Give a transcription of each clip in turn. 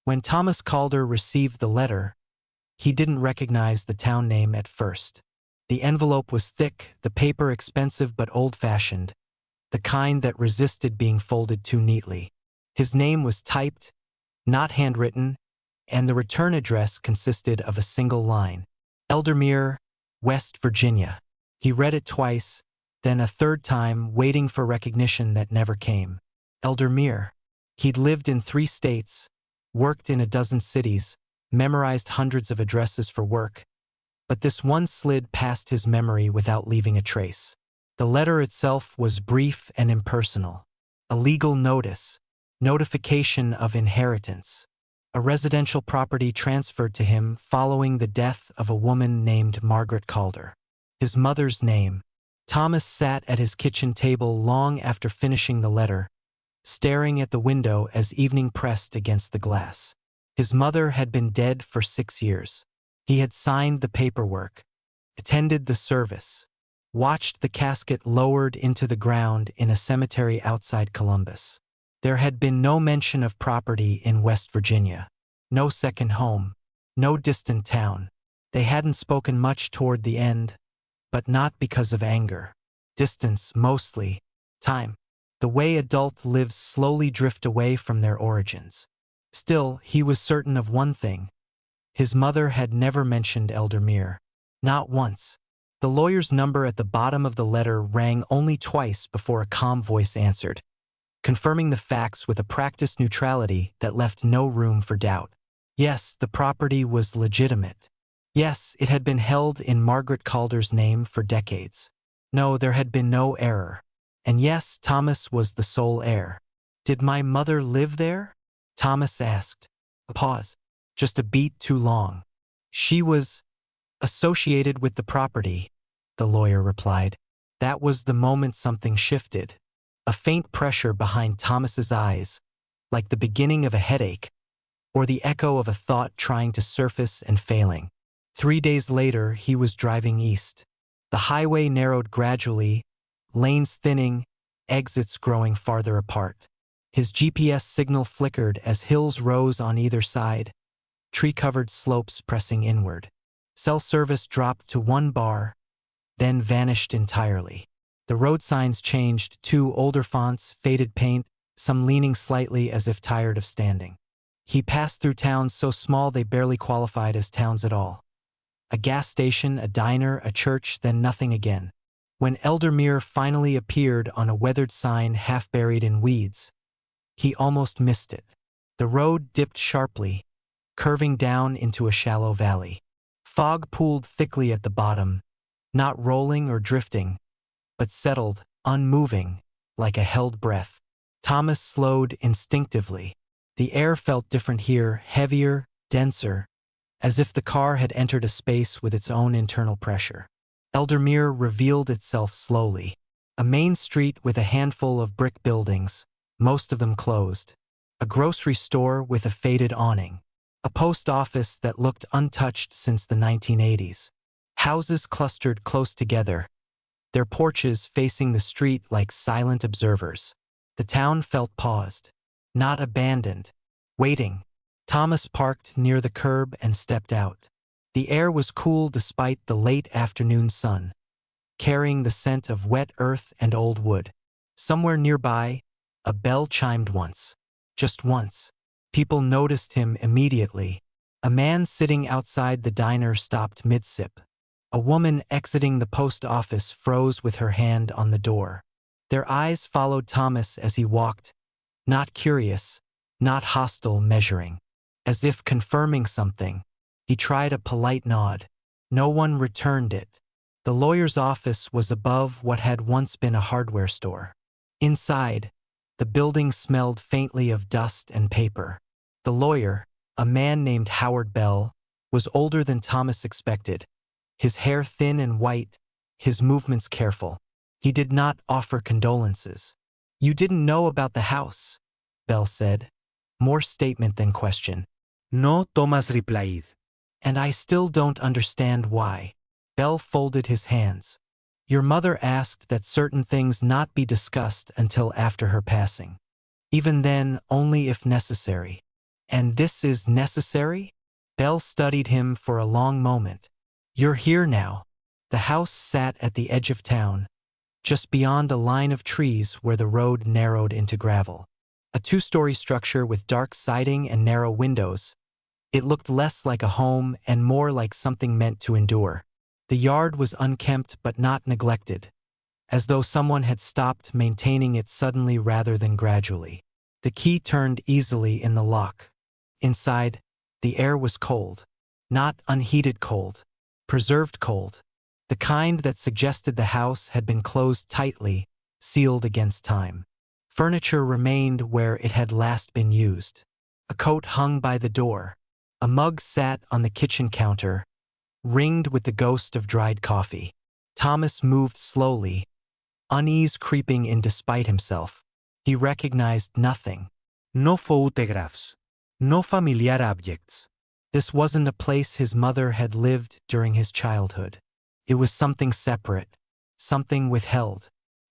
When Thomas Calder received the letter, he didn't recognize the town name at first. The envelope was thick, the paper expensive but old-fashioned, the kind that resisted being folded too neatly. His name was typed, not handwritten, and the return address consisted of a single line. Eldermere, West Virginia. He read it twice, then a third time, waiting for recognition that never came. Eldermere. He'd lived in 3 states, worked in a dozen cities, memorized hundreds of addresses for work, but this one slid past his memory without leaving a trace. The letter itself was brief and impersonal. A legal notice, notification of inheritance, a residential property transferred to him following the death of a woman named Margaret Calder. His mother's name. Thomas sat at his kitchen table long after finishing the letter, staring at the window as evening pressed against the glass. His mother had been dead for 6 years. He had signed the paperwork, attended the service, watched the casket lowered into the ground in a cemetery outside Columbus. There had been no mention of property in West Virginia, no second home, no distant town. They hadn't spoken much toward the end, but not because of anger. Distance, mostly. Time. The way adult lives slowly drift away from their origins. Still, he was certain of one thing. His mother had never mentioned Eldermere. Not once. The lawyer's number at the bottom of the letter rang only twice before a calm voice answered, confirming the facts with a practiced neutrality that left no room for doubt. Yes, the property was legitimate. Yes, it had been held in Margaret Calder's name for decades. No, there had been no error. And yes, Thomas was the sole heir. Did my mother live there? Thomas asked. A pause. Just a beat too long. She was associated with the property, the lawyer replied. That was the moment something shifted. A faint pressure behind Thomas's eyes, like the beginning of a headache, or the echo of a thought trying to surface and failing. 3 days later, he was driving east. The highway narrowed gradually, lanes thinning, exits growing farther apart. His GPS signal flickered as hills rose on either side, tree-covered slopes pressing inward. Cell service dropped to 1 bar, then vanished entirely. The road signs changed, 2 older fonts, faded paint, some leaning slightly as if tired of standing. He passed through towns so small they barely qualified as towns at all. A gas station, a diner, a church, then nothing again. When Eldermere finally appeared on a weathered sign half buried in weeds, he almost missed it. The road dipped sharply, curving down into a shallow valley. Fog pooled thickly at the bottom, not rolling or drifting, but settled, unmoving, like a held breath. Thomas slowed instinctively. The air felt different here, heavier, denser, as if the car had entered a space with its own internal pressure. Eldermere revealed itself slowly. A main street with a handful of brick buildings, most of them closed. A grocery store with a faded awning. A post office that looked untouched since the 1980s. Houses clustered close together, their porches facing the street like silent observers. The town felt paused, not abandoned, waiting. Thomas parked near the curb and stepped out. The air was cool despite the late afternoon sun, carrying the scent of wet earth and old wood. Somewhere nearby, a bell chimed once. Just once. People noticed him immediately. A man sitting outside the diner stopped mid-sip. A woman exiting the post office froze with her hand on the door. Their eyes followed Thomas as he walked, not curious, not hostile, measuring. As if confirming something, he tried a polite nod. No one returned it. The lawyer's office was above what had once been a hardware store. Inside, the building smelled faintly of dust and paper. The lawyer, a man named Howard Bell, was older than Thomas expected, his hair thin and white, his movements careful. He did not offer condolences. "You didn't know about the house," Bell said, more statement than question. No, Thomas replied. "And I still don't understand why." Bell folded his hands. "Your mother asked that certain things not be discussed until after her passing. Even then, only if necessary. And this is necessary? Belle studied him for a long moment. You're here now. The house sat at the edge of town, just beyond a line of trees where the road narrowed into gravel. A two-story structure with dark siding and narrow windows, it looked less like a home and more like something meant to endure. The yard was unkempt but not neglected, as though someone had stopped maintaining it suddenly rather than gradually. The key turned easily in the lock. Inside, the air was cold. Not unheated cold, preserved cold. The kind that suggested the house had been closed tightly, sealed against time. Furniture remained where it had last been used. A coat hung by the door. A mug sat on the kitchen counter, ringed with the ghost of dried coffee. Thomas moved slowly, unease creeping in despite himself. He recognized nothing. No photographs. No familiar objects. This wasn't a place his mother had lived during his childhood. It was something separate, something withheld.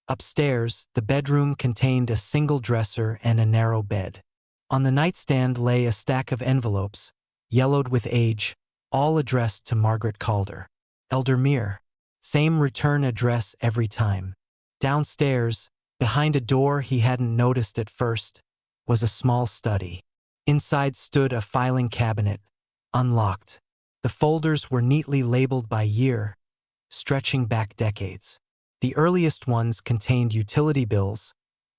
Upstairs, the bedroom contained a single dresser and a narrow bed. On the nightstand lay a stack of envelopes, yellowed with age, all addressed to Margaret Calder. Eldermere. Same return address every time. Downstairs, behind a door he hadn't noticed at first, was a small study. Inside stood a filing cabinet, unlocked. The folders were neatly labeled by year, stretching back decades. The earliest ones contained utility bills,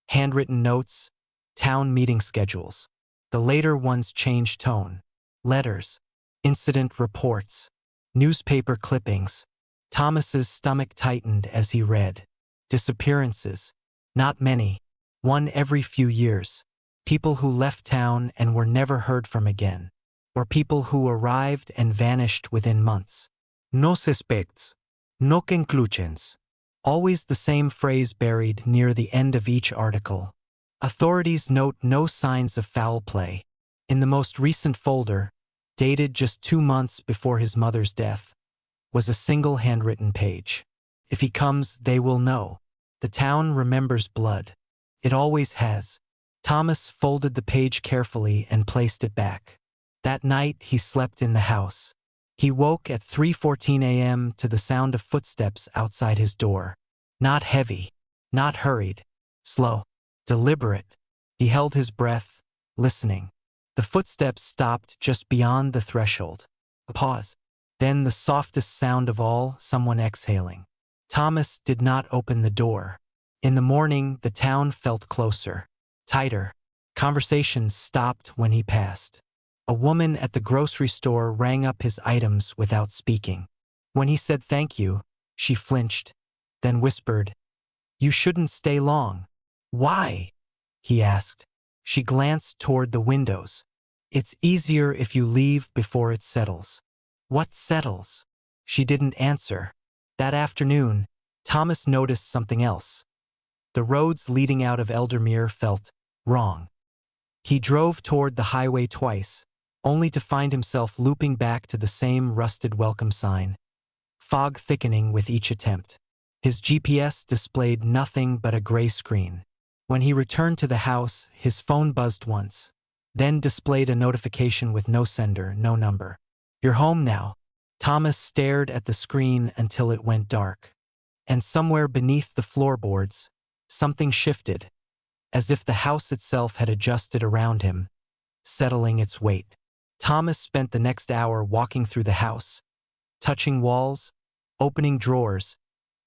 handwritten notes, town meeting schedules. The later ones changed tone. Letters, incident reports, newspaper clippings. Thomas's stomach tightened as he read. Disappearances. Not many. One every few years. People who left town and were never heard from again. Or people who arrived and vanished within months. No suspects. No conclusions. Always the same phrase buried near the end of each article. Authorities note no signs of foul play. In the most recent folder, dated just 2 months before his mother's death, was a single handwritten page. If he comes, they will know. The town remembers blood. It always has. Thomas folded the page carefully and placed it back. That night he slept in the house. He woke at 3:14 a.m. to the sound of footsteps outside his door. Not heavy, not hurried, slow, deliberate. He held his breath, listening. The footsteps stopped just beyond the threshold. A pause. Then the softest sound of all, someone exhaling. Thomas did not open the door. In the morning, the town felt closer, tighter. Conversations stopped when he passed. A woman at the grocery store rang up his items without speaking. When he said thank you, she flinched, then whispered, "You shouldn't stay long." "Why?" he asked. She glanced toward the windows. "It's easier if you leave before it settles." "What settles?" She didn't answer. That afternoon, Thomas noticed something else. The roads leading out of Eldermere felt wrong. He drove toward the highway twice, only to find himself looping back to the same rusted welcome sign, fog thickening with each attempt. His GPS displayed nothing but a gray screen. When he returned to the house, his phone buzzed once, then displayed a notification with no sender, no number. "You're home now." Thomas stared at the screen until it went dark. And somewhere beneath the floorboards, something shifted, as if the house itself had adjusted around him, settling its weight. Thomas spent the next hour walking through the house, touching walls, opening drawers,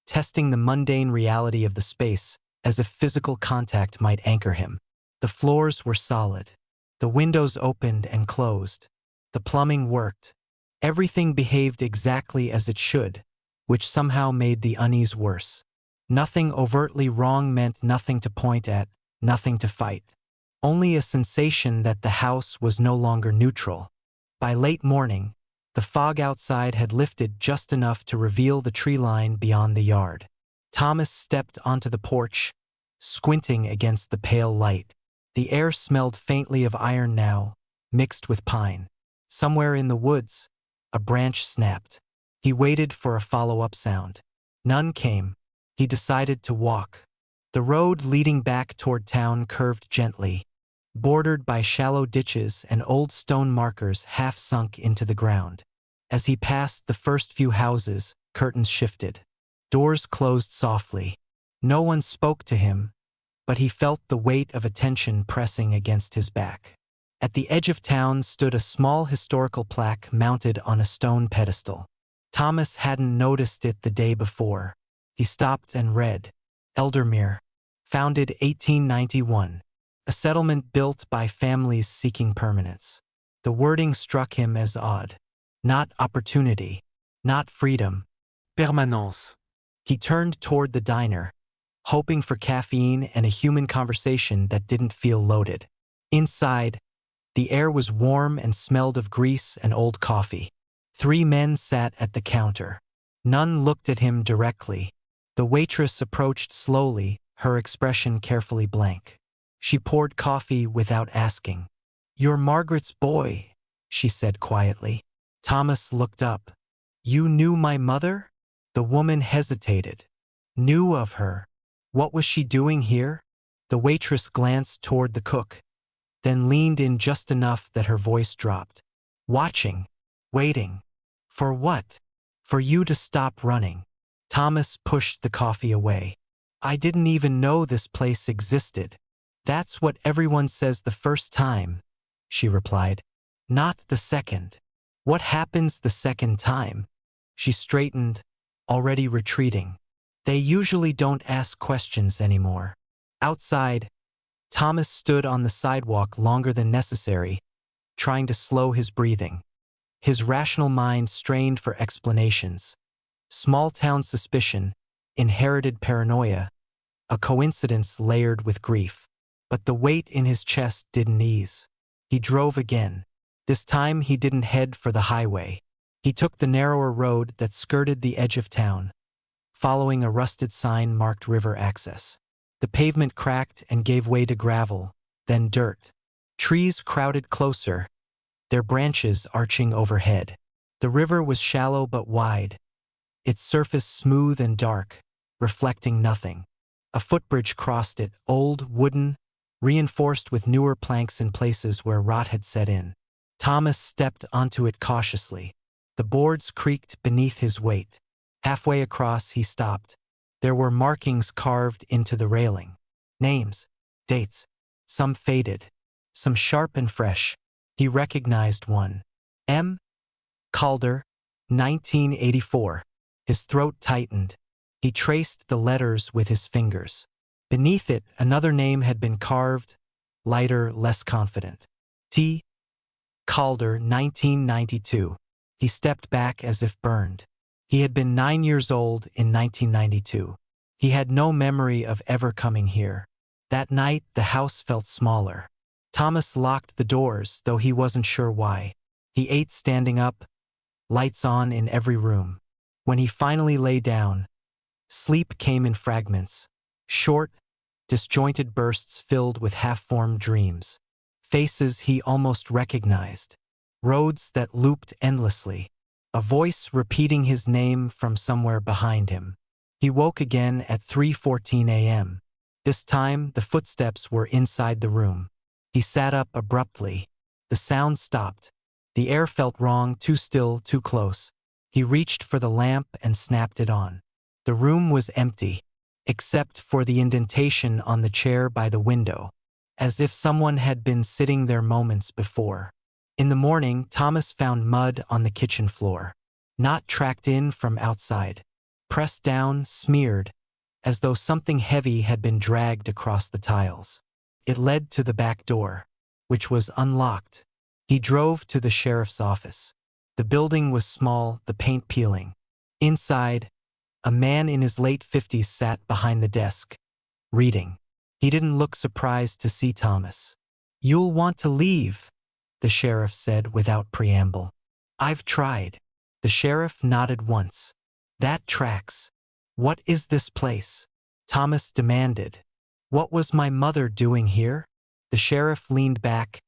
testing the mundane reality of the space as if physical contact might anchor him. The floors were solid. The windows opened and closed. The plumbing worked. Everything behaved exactly as it should, which somehow made the unease worse. Nothing overtly wrong meant nothing to point at, nothing to fight. Only a sensation that the house was no longer neutral. By late morning, the fog outside had lifted just enough to reveal the tree line beyond the yard. Thomas stepped onto the porch, squinting against the pale light. The air smelled faintly of iron now, mixed with pine. Somewhere in the woods, a branch snapped. He waited for a follow-up sound. None came. He decided to walk. The road leading back toward town curved gently, bordered by shallow ditches and old stone markers half sunk into the ground. As he passed the first few houses, curtains shifted. Doors closed softly. No one spoke to him, but he felt the weight of attention pressing against his back. At the edge of town stood a small historical plaque mounted on a stone pedestal. Thomas hadn't noticed it the day before. He stopped and read, Eldermere, founded 1891, a settlement built by families seeking permanence. The wording struck him as odd. Not opportunity, not freedom. Permanence. He turned toward the diner, hoping for caffeine and a human conversation that didn't feel loaded. Inside, the air was warm and smelled of grease and old coffee. 3 men sat at the counter. None looked at him directly. The waitress approached slowly, her expression carefully blank. She poured coffee without asking. "You're Margaret's boy," she said quietly. Thomas looked up. "You knew my mother?" The woman hesitated. Knew of her. What was she doing here? The waitress glanced toward the cook, then leaned in just enough that her voice dropped. "Watching. Waiting. For what?" "For you to stop running." Thomas pushed the coffee away. "I didn't even know this place existed." "That's what everyone says the first time," she replied. "Not the second." "What happens the second time?" She straightened, already retreating. "They usually don't ask questions anymore." Outside, Thomas stood on the sidewalk longer than necessary, trying to slow his breathing. His rational mind strained for explanations. Small-town suspicion, inherited paranoia, a coincidence layered with grief. But the weight in his chest didn't ease. He drove again. This time he didn't head for the highway. He took the narrower road that skirted the edge of town, following a rusted sign marked river access. The pavement cracked and gave way to gravel, then dirt. Trees crowded closer, their branches arching overhead. The river was shallow but wide, its surface smooth and dark, reflecting nothing. A footbridge crossed it, old, wooden, reinforced with newer planks in places where rot had set in. Thomas stepped onto it cautiously. The boards creaked beneath his weight. Halfway across, he stopped. There were markings carved into the railing. Names, dates, some faded, some sharp and fresh. He recognized one. M. Calder, 1984. His throat tightened. He traced the letters with his fingers. Beneath it, another name had been carved, lighter, less confident. T. Calder, 1992. He stepped back as if burned. He had been 9 years old in 1992. He had no memory of ever coming here. That night, the house felt smaller. Thomas locked the doors, though he wasn't sure why. He ate standing up, lights on in every room. When he finally lay down, sleep came in fragments, short, disjointed bursts filled with half-formed dreams. Faces he almost recognized. Roads that looped endlessly. A voice repeating his name from somewhere behind him. He woke again at 3:14 a.m. This time, the footsteps were inside the room. He sat up abruptly. The sound stopped. The air felt wrong, too still, too close. He reached for the lamp and snapped it on. The room was empty, except for the indentation on the chair by the window, as if someone had been sitting there moments before. In the morning, Thomas found mud on the kitchen floor, not tracked in from outside, pressed down, smeared, as though something heavy had been dragged across the tiles. It led to the back door, which was unlocked. He drove to the sheriff's office. The building was small, the paint peeling. Inside, a man in his late 50s sat behind the desk, reading. He didn't look surprised to see Thomas. "You'll want to leave," the sheriff said without preamble. "I've tried." The sheriff nodded once. "That tracks. What is this place?" Thomas demanded. "What was my mother doing here?" The sheriff leaned back,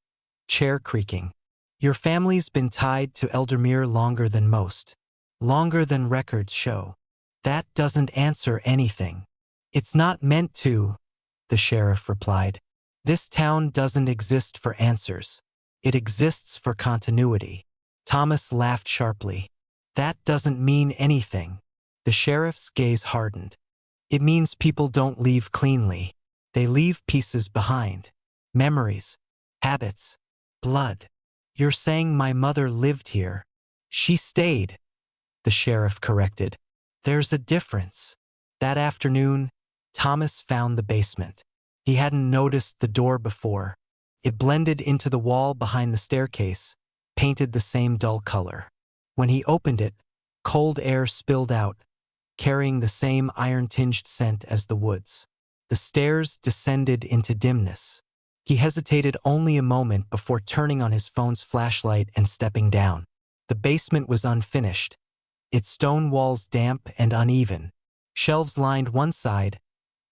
chair creaking. "Your family's been tied to Eldermere longer than most. Longer than records show. That doesn't answer anything." "It's not meant to," the sheriff replied. This town doesn't exist for answers. It exists for continuity. Thomas laughed sharply. That doesn't mean anything. The sheriff's gaze hardened. It means people don't leave cleanly. They leave pieces behind. Memories, habits, blood. You're saying my mother lived here. She stayed, the sheriff corrected. There's a difference. That afternoon, Thomas found the basement. He hadn't noticed the door before. It blended into the wall behind the staircase, painted the same dull color. When he opened it, cold air spilled out, carrying the same iron-tinged scent as the woods. The stairs descended into dimness. He hesitated only a moment before turning on his phone's flashlight and stepping down. The basement was unfinished, its stone walls damp and uneven. Shelves lined one side,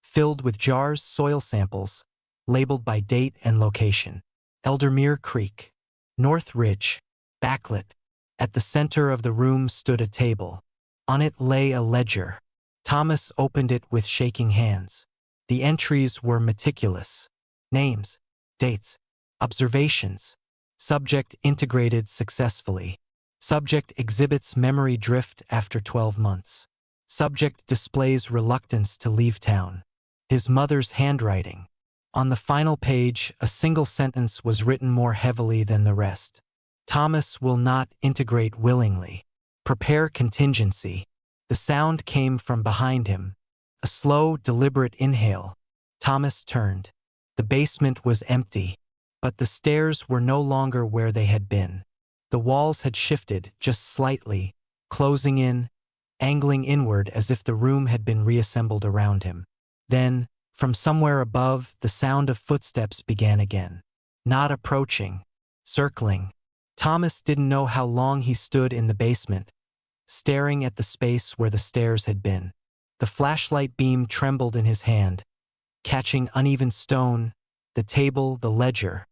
filled with jars, soil samples, labeled by date and location. Eldermere Creek, North Ridge, backlit. At the center of the room stood a table. On it lay a ledger. Thomas opened it with shaking hands. The entries were meticulous. Names, dates, observations. Subject integrated successfully. Subject exhibits memory drift after 12 months. Subject displays reluctance to leave town. His mother's handwriting. On the final page, a single sentence was written more heavily than the rest. Thomas will not integrate willingly. Prepare contingency. The sound came from behind him. A slow, deliberate inhale. Thomas turned. The basement was empty, but the stairs were no longer where they had been. The walls had shifted, just slightly, closing in, angling inward as if the room had been reassembled around him. Then, from somewhere above, the sound of footsteps began again. Not approaching, circling. Thomas didn't know how long he stood in the basement, staring at the space where the stairs had been. The flashlight beam trembled in his hand, catching uneven stone, the table, the ledger,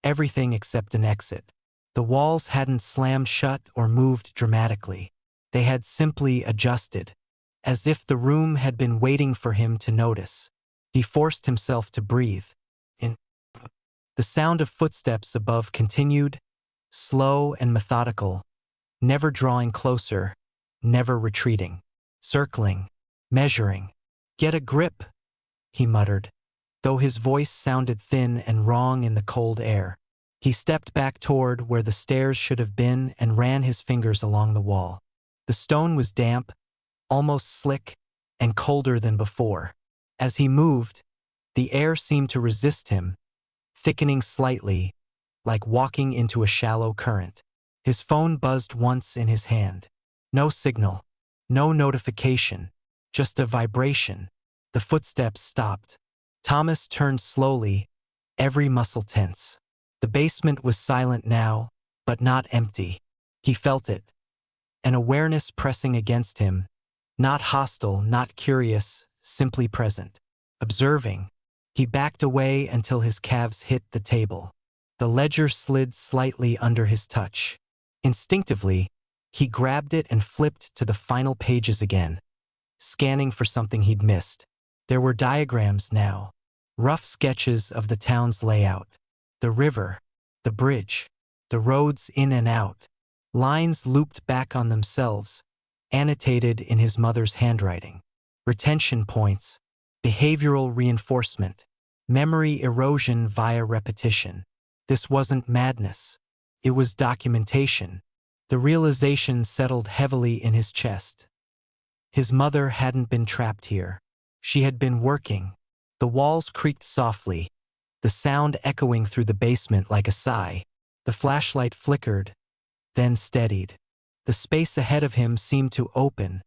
everything except an exit. The walls hadn't slammed shut or moved dramatically. They had simply adjusted, as if the room had been waiting for him to notice. He forced himself to breathe. The sound of footsteps above continued, slow and methodical, never drawing closer, never retreating, circling, measuring. Get a grip, he muttered, though his voice sounded thin and wrong in the cold air. He stepped back toward where the stairs should have been and ran his fingers along the wall. The stone was damp, almost slick, and colder than before. As he moved, the air seemed to resist him, thickening slightly, like walking into a shallow current. His phone buzzed once in his hand. No signal, no notification, just a vibration. The footsteps stopped. Thomas turned slowly, every muscle tense. The basement was silent now, but not empty. He felt it. An awareness pressing against him, not hostile, not curious, simply present. Observing. He backed away until his calves hit the table. The ledger slid slightly under his touch. Instinctively, he grabbed it and flipped to the final pages again, scanning for something he'd missed. There were diagrams now, rough sketches of the town's layout. The river, the bridge, the roads in and out. Lines looped back on themselves, annotated in his mother's handwriting. Retention points, behavioral reinforcement, memory erosion via repetition. This wasn't madness. It was documentation. The realization settled heavily in his chest. His mother hadn't been trapped here. She had been working. The walls creaked softly, the sound echoing through the basement like a sigh. The flashlight flickered, then steadied. The space ahead of him seemed to open,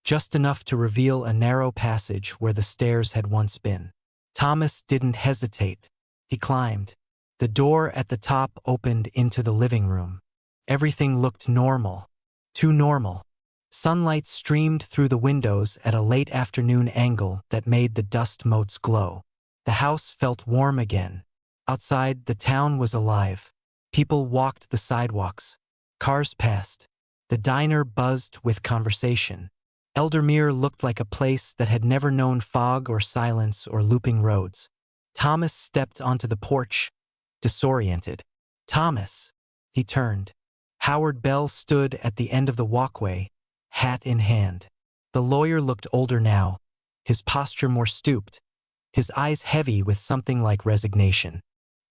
just enough to reveal a narrow passage where the stairs had once been. Thomas didn't hesitate. He climbed. The door at the top opened into the living room. Everything looked normal, too normal. Sunlight streamed through the windows at a late afternoon angle that made the dust motes glow. The house felt warm again. Outside, the town was alive. People walked the sidewalks. Cars passed. The diner buzzed with conversation. Eldermere looked like a place that had never known fog or silence or looping roads. Thomas stepped onto the porch, disoriented. Thomas! He turned. Howard Bell stood at the end of the walkway, hat in hand. The lawyer looked older now, his posture more stooped, his eyes heavy with something like resignation.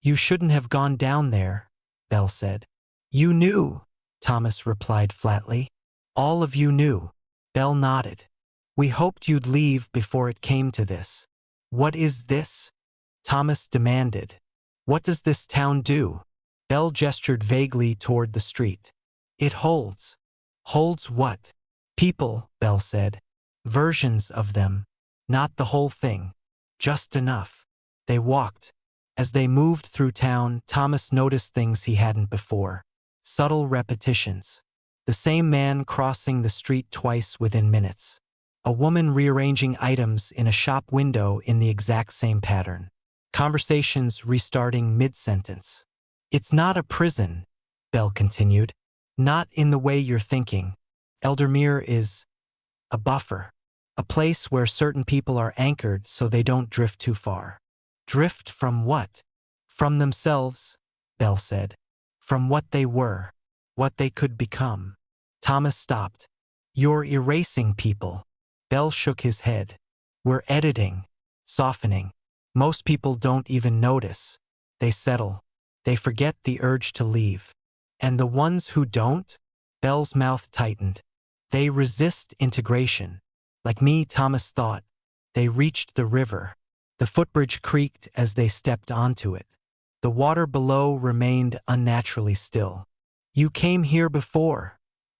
"You shouldn't have gone down there," Bell said. "You knew," Thomas replied flatly. "All of you knew." Bell nodded. "We hoped you'd leave before it came to this." "What is this?" Thomas demanded. "What does this town do?" Bell gestured vaguely toward the street. "It holds." "Holds what?" "People," Bell said. "Versions of them. Not the whole thing. Just enough." They walked. As they moved through town, Thomas noticed things he hadn't before. Subtle repetitions. The same man crossing the street twice within minutes. A woman rearranging items in a shop window in the exact same pattern. Conversations restarting mid-sentence. "It's not a prison," Bell continued. "Not in the way you're thinking. Eldermere is a buffer. A place where certain people are anchored so they don't drift too far." "Drift from what?" "From themselves," Bell said. "From what they were. What they could become." Thomas stopped. "You're erasing people." Bell shook his head. "We're editing, softening. Most people don't even notice. They settle. They forget the urge to leave. And the ones who don't?" Bell's mouth tightened. "They resist integration. Like me," Thomas thought. They reached the river. The footbridge creaked as they stepped onto it. The water below remained unnaturally still. "You came here before,"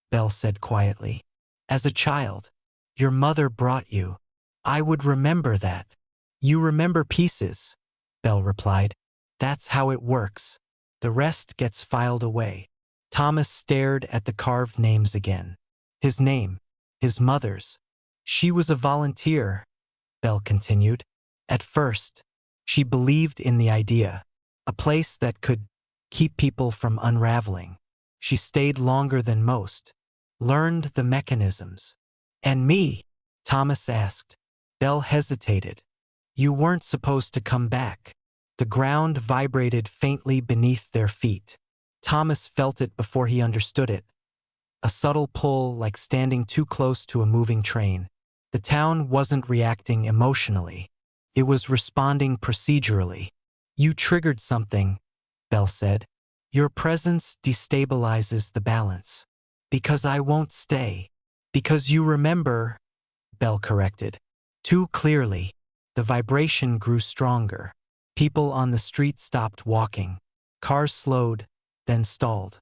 Bell said quietly. "As a child. Your mother brought you. I would remember that." "You remember pieces," Bell replied. "That's how it works. The rest gets filed away." Thomas stared at the carved names again. His name, his mother's. "She was a volunteer," Bell continued. "At first, she believed in the idea. A place that could keep people from unraveling. She stayed longer than most. Learned the mechanisms." "And me?" Thomas asked. Bell hesitated. "You weren't supposed to come back." The ground vibrated faintly beneath their feet. Thomas felt it before he understood it. A subtle pull, like standing too close to a moving train. The town wasn't reacting emotionally. It was responding procedurally. "You triggered something," Bell said. "Your presence destabilizes the balance." "Because I won't stay." "Because you remember," Bell corrected. "Too clearly." The vibration grew stronger. People on the street stopped walking. Cars slowed, then stalled.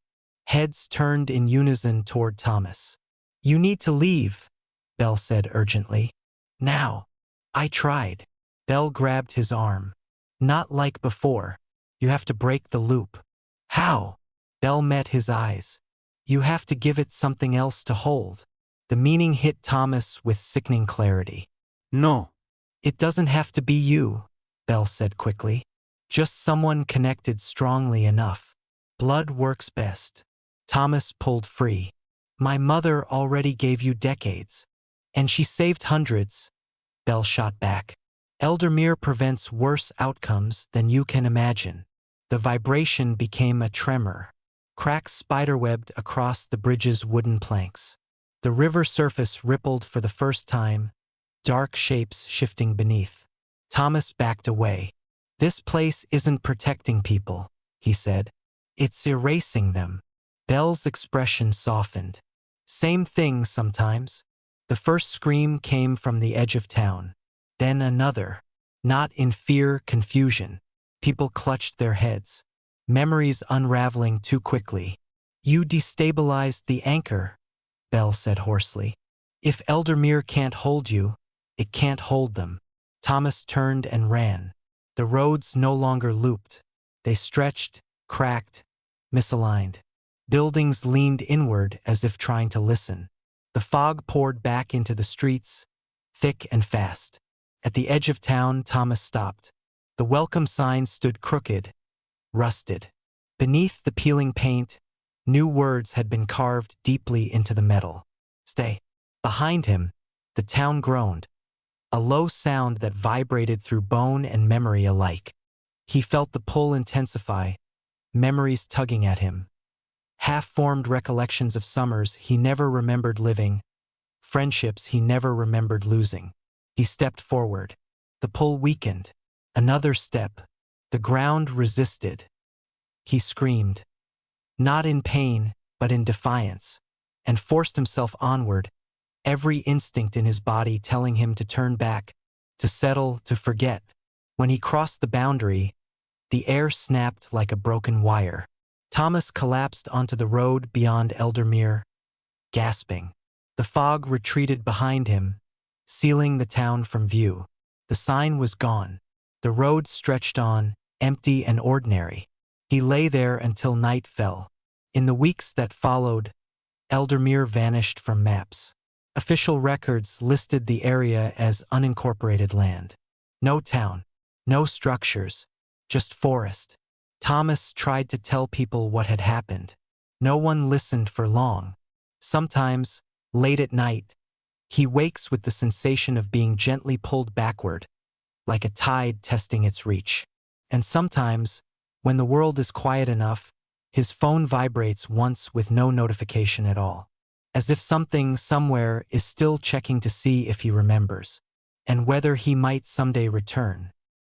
Heads turned in unison toward Thomas. "You need to leave," Bell said urgently. "Now." "I tried." Bell grabbed his arm. "Not like before. You have to break the loop." "How?" Bell met his eyes. "You have to give it something else to hold." The meaning hit Thomas with sickening clarity. No. "It doesn't have to be you," Bell said quickly. "Just someone connected strongly enough. Blood works best." Thomas pulled free. "My mother already gave you decades. And she saved hundreds," Bell shot back. "Eldermere prevents worse outcomes than you can imagine." The vibration became a tremor. Cracks spiderwebbed across the bridge's wooden planks. The river surface rippled for the first time, dark shapes shifting beneath. Thomas backed away. "This place isn't protecting people," he said. "It's erasing them." Bell's expression softened. "Same thing sometimes." The first scream came from the edge of town. Then another. Not in fear, confusion. People clutched their heads. Memories unraveling too quickly. "You destabilized the anchor," Bell said hoarsely. "If Eldermere can't hold you, it can't hold them." Thomas turned and ran. The roads no longer looped. They stretched, cracked, misaligned. Buildings leaned inward as if trying to listen. The fog poured back into the streets, thick and fast. At the edge of town, Thomas stopped. The welcome sign stood crooked, rusted. Beneath the peeling paint, new words had been carved deeply into the metal. "Stay." Behind him, the town groaned. a low sound that vibrated through bone and memory alike. He felt the pull intensify, memories tugging at him. Half-formed recollections of summers he never remembered living, friendships he never remembered losing. He stepped forward. The pull weakened. Another step. The ground resisted. He screamed, not in pain, but in defiance, and forced himself onward, every instinct in his body telling him to turn back, to settle, to forget. When he crossed the boundary, the air snapped like a broken wire. Thomas collapsed onto the road beyond Eldermere, gasping. The fog retreated behind him, sealing the town from view. The sign was gone. The road stretched on, empty and ordinary. He lay there until night fell. In the weeks that followed, Eldermere vanished from maps. Official records listed the area as unincorporated land. No town, no structures, just forest. Thomas tried to tell people what had happened. No one listened for long. Sometimes, late at night, he wakes with the sensation of being gently pulled backward, like a tide testing its reach. And sometimes, when the world is quiet enough, his phone vibrates once with no notification at all, as if something somewhere is still checking to see if he remembers, and whether he might someday return.